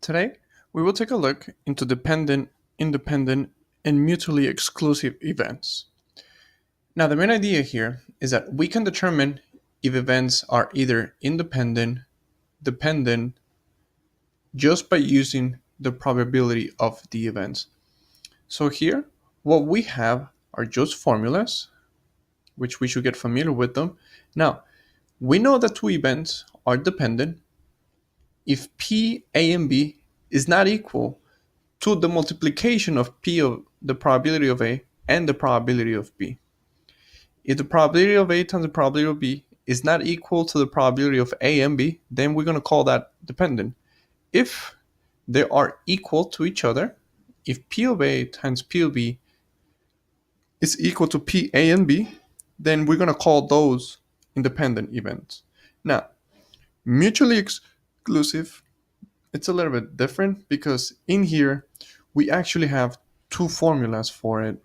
Today, we will take a look into dependent, independent, and mutually exclusive events. Now, the main idea here is that we can determine if events are either independent, dependent, just by using the probability of the events. So here, what we have are just formulas, which we should get familiar with them. Now, we know that two events are dependent if P, A, and B is not equal to the multiplication of P of the probability of A and the probability of B. If the probability of A times the probability of B is not equal to the probability of A and B, then we're going to call that dependent. If they are equal to each other, if P of A times P of B is equal to P, A, and B, then we're going to call those independent events. Now, mutually exclusive, it's a little bit different because in here, we actually have two formulas for it.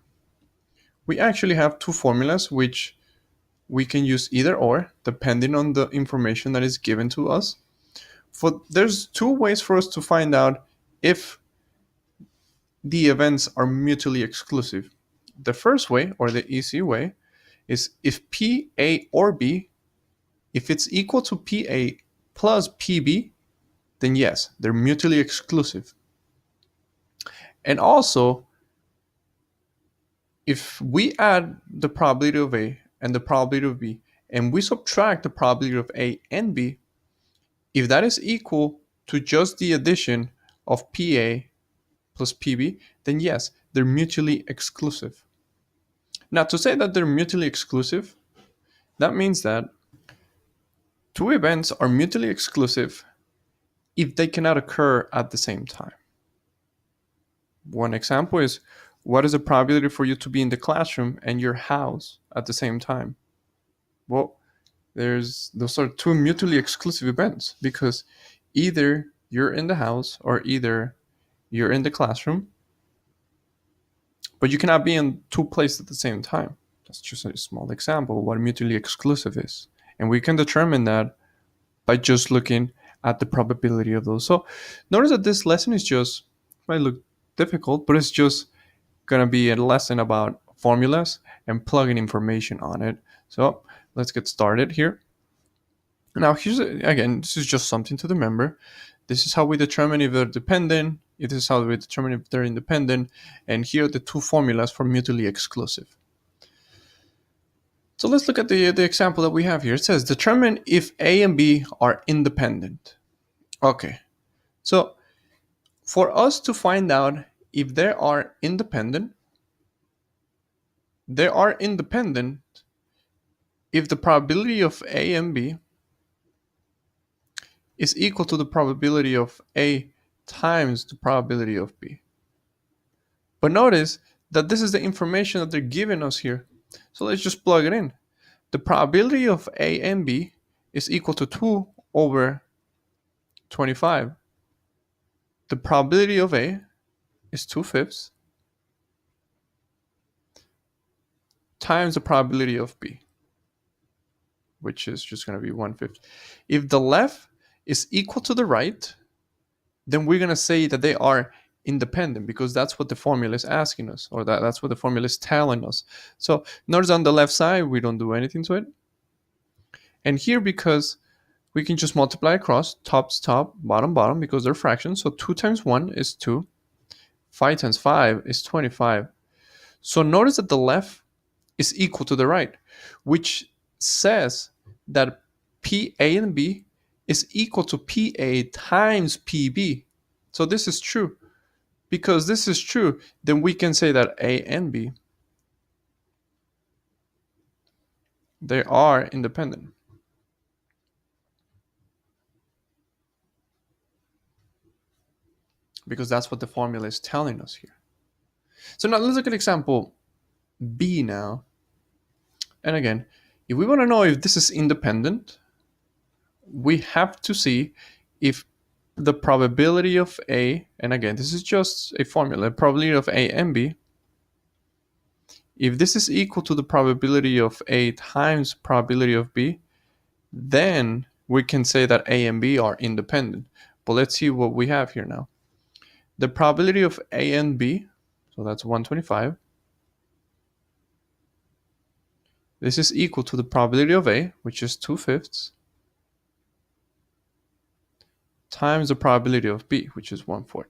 We actually have two formulas which we can use either or depending on the information that is given to us. There's two ways for us to find out if the events are mutually exclusive. The first way, or the easy way, is if P, A, or B, if it's equal to PA plus PB, then yes, they're mutually exclusive. And also, if we add the probability of A and the probability of B, and we subtract the probability of A and B, if that is equal to just the addition of PA plus PB, then yes, they're mutually exclusive. Now, to say that they're mutually exclusive, that means that two events are mutually exclusive if they cannot occur at the same time. One example is, what is the probability for you to be in the classroom and your house at the same time? Well, those are two mutually exclusive events because either you're in the house or either you're in the classroom, but you cannot be in two places at the same time. That's just a small example of what mutually exclusive is. And we can determine that by just looking at the probability of those. So notice that this lesson might look difficult, but it's just going to be a lesson about formulas and plugging information on it. So let's get started here. Now, again, this is just something to remember. This is how we determine if they're dependent. This is how we determine if they're independent. And here are the two formulas for mutually exclusive. So let's look at the example that we have here. It says, determine if A and B are independent. Okay, so for us to find out if they are independent if the probability of A and B is equal to the probability of A times the probability of B. But notice that this is the information that they're giving us here. So let's just plug it in. The probability of A and B is equal to 2 over 25. The probability of A is 2/5 times the probability of B, which is just going to be 1/5. If the left is equal to the right, then we're going to say that they are independent because that's what the formula is asking us, or that's what the formula is telling us. So notice on the left side, we don't do anything to it. And here, because we can just multiply across, top's top, bottom, bottom, because they're fractions. So 2 times 1 is 2. 5 times 5 is 25. So notice that the left is equal to the right, which says that PA and B is equal to PA times PB. So this is true. Because this is true, then we can say that A and B, they are independent. Because that's what the formula is telling us here. So now let's look at example B now. And again, if we want to know if this is independent, we have to see if the probability of A, and again, this is just a formula, probability of A and B, if this is equal to the probability of A times probability of B, then we can say that A and B are independent. But let's see what we have here now. The probability of A and B, so that's 125. This is equal to the probability of A, which is 2/5, times the probability of B, which is 1/4.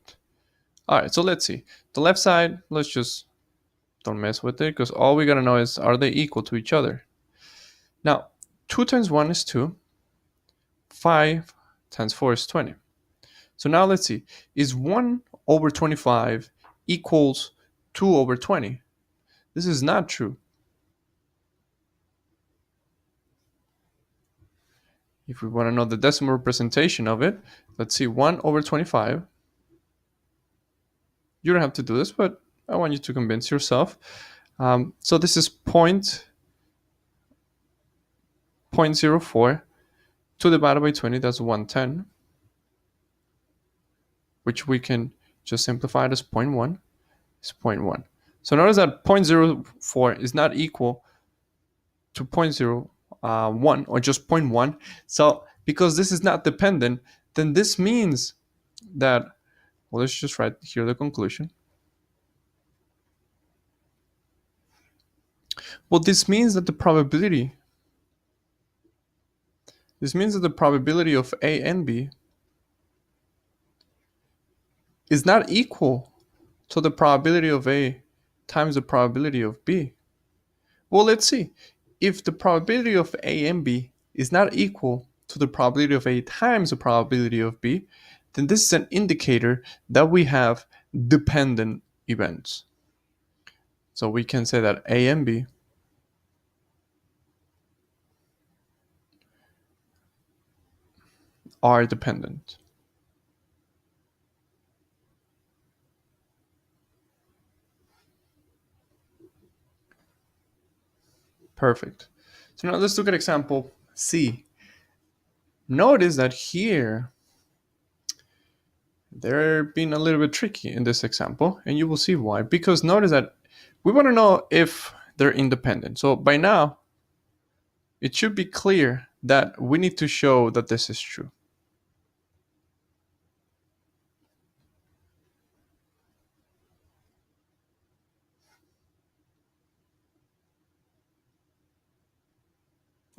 All right, so let's see. The left side, let's just don't mess with it, because all we gotta know is, are they equal to each other? Now, 2 times 1 is 2. 5 times 4 is 20. So now let's see. Is 1 over 25 equals 2 over 20? This is not true. If we want to know the decimal representation of it, let's see. 1 over 25. You don't have to do this, but I want you to convince yourself. So this is 0.04. 2 divided by 20, that's 110. Which we can just simplify it as 0.1. It's 0.1. So notice that 0.04 is not equal to 0.01 or just 0.1. So because this is not dependent, then this means that, well, let's just write here the conclusion. Well, this means that the probability of A and B is not equal to the probability of A times the probability of B. Well, let's see. If the probability of A and B is not equal to the probability of A times the probability of B, then this is an indicator that we have dependent events. So we can say that A and B are dependent. Perfect. So now let's look at example C. Notice that here they're being a little bit tricky in this example, and you will see why. Because notice that we want to know if they're independent. So by now, it should be clear that we need to show that this is true.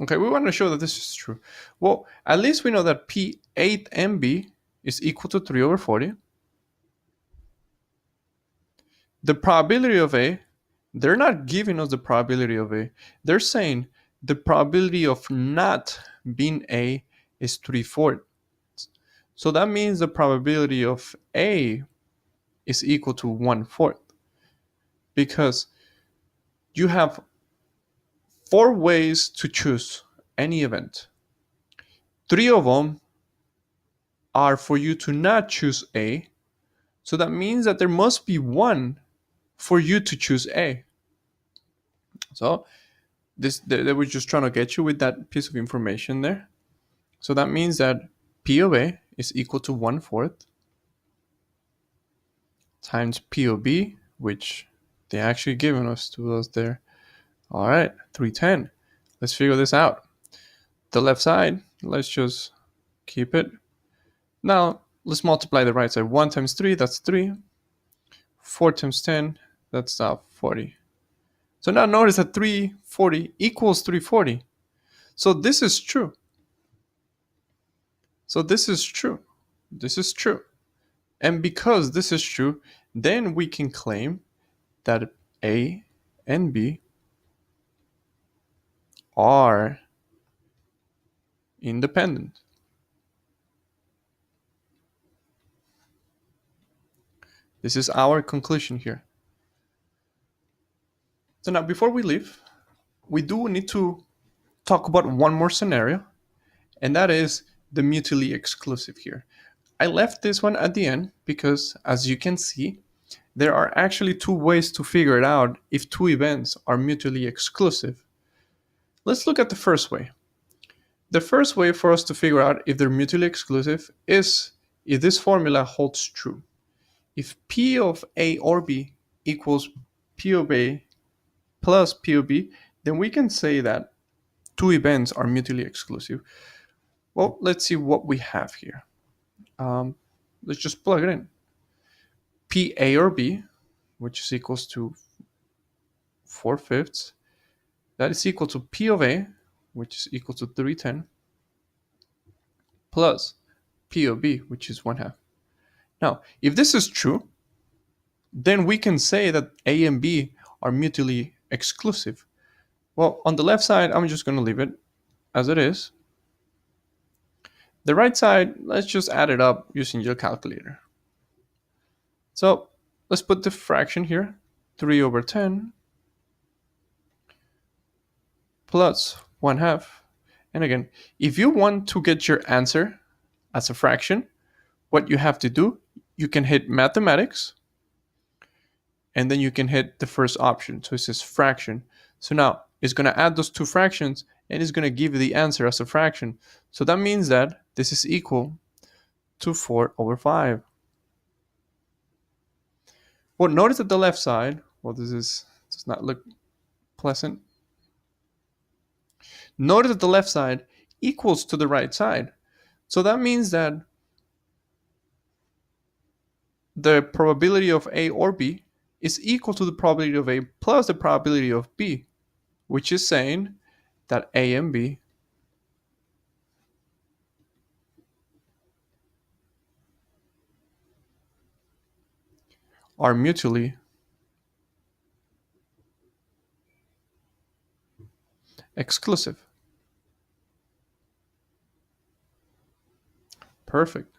Okay, we want to show that this is true. Well, at least we know that P8 and B is equal to 3 over 40. The probability of A, they're not giving us the probability of A. They're saying the probability of not being A is 3/4. So that means the probability of A is equal to 1/4. Because you have 4 ways to choose any event. 3 of them are for you to not choose A. So that means that there must be one for you to choose A. So they were just trying to get you with that piece of information there. So that means that P of A is equal to 1/4 times P of B, which they actually given us to us there. All right, 310. Let's figure this out. The left side, let's just keep it. Now, let's multiply the right side. 1 times 3, that's 3. 4 times 10, that's 40. So now notice that 340 equals 340. So this is true. This is true. And because this is true, then we can claim that A and B are independent. This is our conclusion here. So now before we leave, we do need to talk about one more scenario, and that is the mutually exclusive here. I left this one at the end because, as you can see, there are actually 2 ways to figure it out if 2 events are mutually exclusive. Let's look at the first way. The first way for us to figure out if they're mutually exclusive is if this formula holds true. If P of A or B equals P of A plus P of B, then we can say that 2 events are mutually exclusive. Well, let's see what we have here. let's just plug it in. PA or B, which is equals to 4/5, that is equal to P of A, which is equal to 3/10, plus P of B, which is 1/2. Now, if this is true, then we can say that A and B are mutually exclusive. Well, on the left side, I'm just going to leave it as it is. The right side, let's just add it up using your calculator. So let's put the fraction here, 3/10 plus 1/2. And again, if you want to get your answer as a fraction, what you have to do, you can hit mathematics, and then you can hit the first option. So it says fraction. So now it's going to add those two fractions, and it's going to give you the answer as a fraction. So that means that this is equal to 4/5. Well, notice that the left side, well, this does not look pleasant. Notice that the left side equals to the right side. So that means that the probability of A or B is equal to the probability of A plus the probability of B, which is saying that A and B are mutually exclusive. Perfect.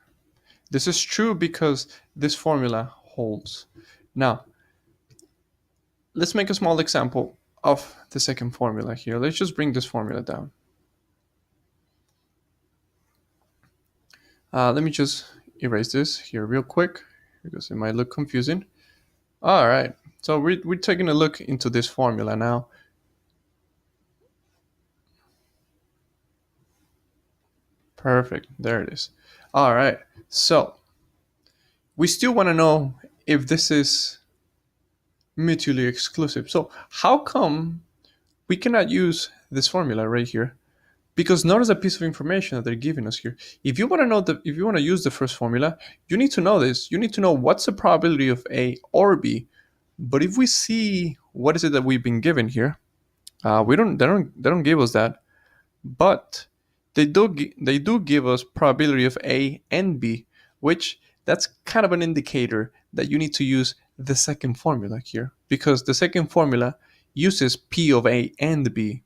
This is true because this formula holds. Now, let's make a small example of the second formula here. Let's just bring this formula down. Let me just erase this here real quick because it might look confusing. All right, so we're taking a look into this formula now. Perfect, there it is. All right, so we still want to know if this is mutually exclusive. So how come we cannot use this formula right here? Because notice a piece of information that they're giving us here. If you want to know if you want to use the first formula, you need to know this. You need to know what's the probability of A or B. But if we see what is it that we've been given here, they don't give us that. But they do give us probability of A and B, which that's kind of an indicator that you need to use the second formula here, because the second formula uses P of A and B.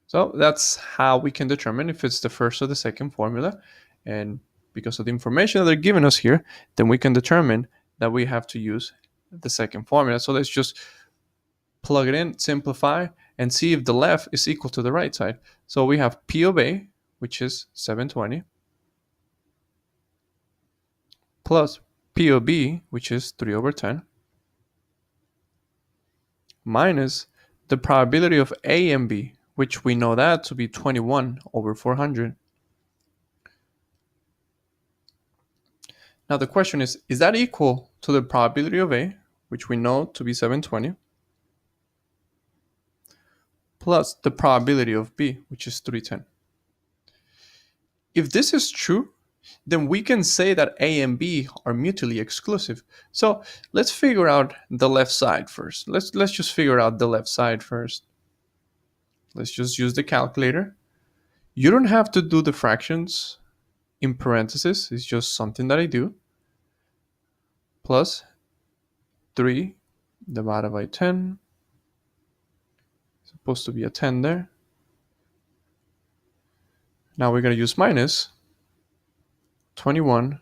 So that's how we can determine if it's the first or the second formula. And because of the information that they're giving us here, then we can determine that we have to use the second formula. So let's just plug it in, simplify, and see if the left is equal to the right side. So we have P of A, which is 720, plus P of B, which is 3/10, minus the probability of A and B, which we know that to be 21/400. Now the question is that equal to the probability of A, which we know to be 720, plus the probability of B, which is 310? If this is true, then we can say that A and B are mutually exclusive. So let's figure out the left side first. Let's just figure out the left side first. Let's just use the calculator. You don't have to do the fractions in parentheses. It's just something that I do. Plus 3 divided by 10. It's supposed to be a 10 there. Now we're going to use minus 21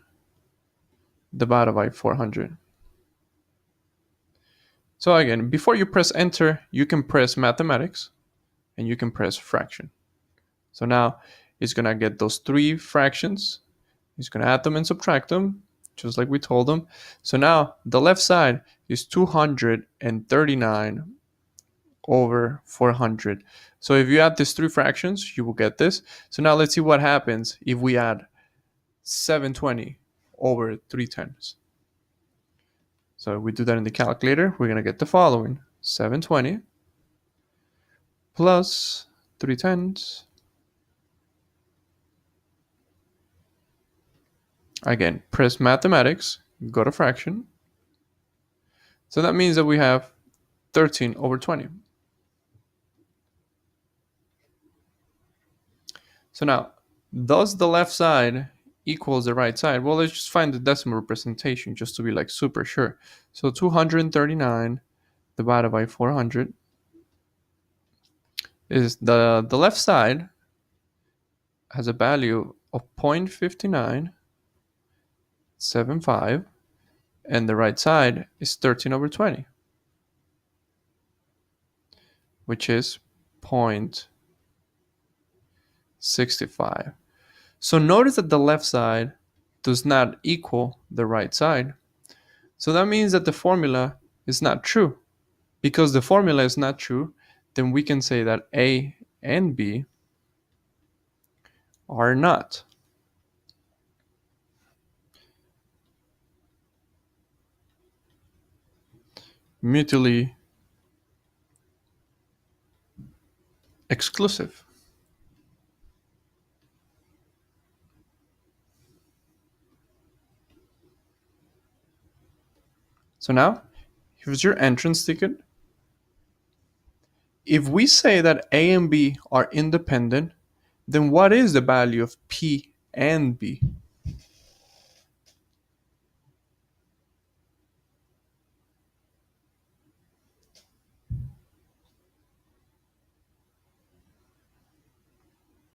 divided by 400. So again, before you press enter, you can press mathematics and you can press fraction. So now it's going to get those three fractions. It's going to add them and subtract them, just like we told them. So now the left side is 239/400. So if you add these three fractions, you will get this. So now let's see what happens if we add 720/310. So if we do that in the calculator, we're going to get the following: 720 plus 3/10 Again, press mathematics, go to fraction. So that means that we have 13 over 20. So now, does the left side equals the right side? Well, let's just find the decimal representation just to be like super sure. So 239 divided by 400 is the left side has a value of 0.5975 and the right side is 13 over 20, which is 0.65. So notice that the left side does not equal the right side. So that means that the formula is not true. Because the formula is not true, then we can say that A and B are not mutually exclusive. So now, here's your entrance ticket. If we say that A and B are independent, then what is the value of P and B?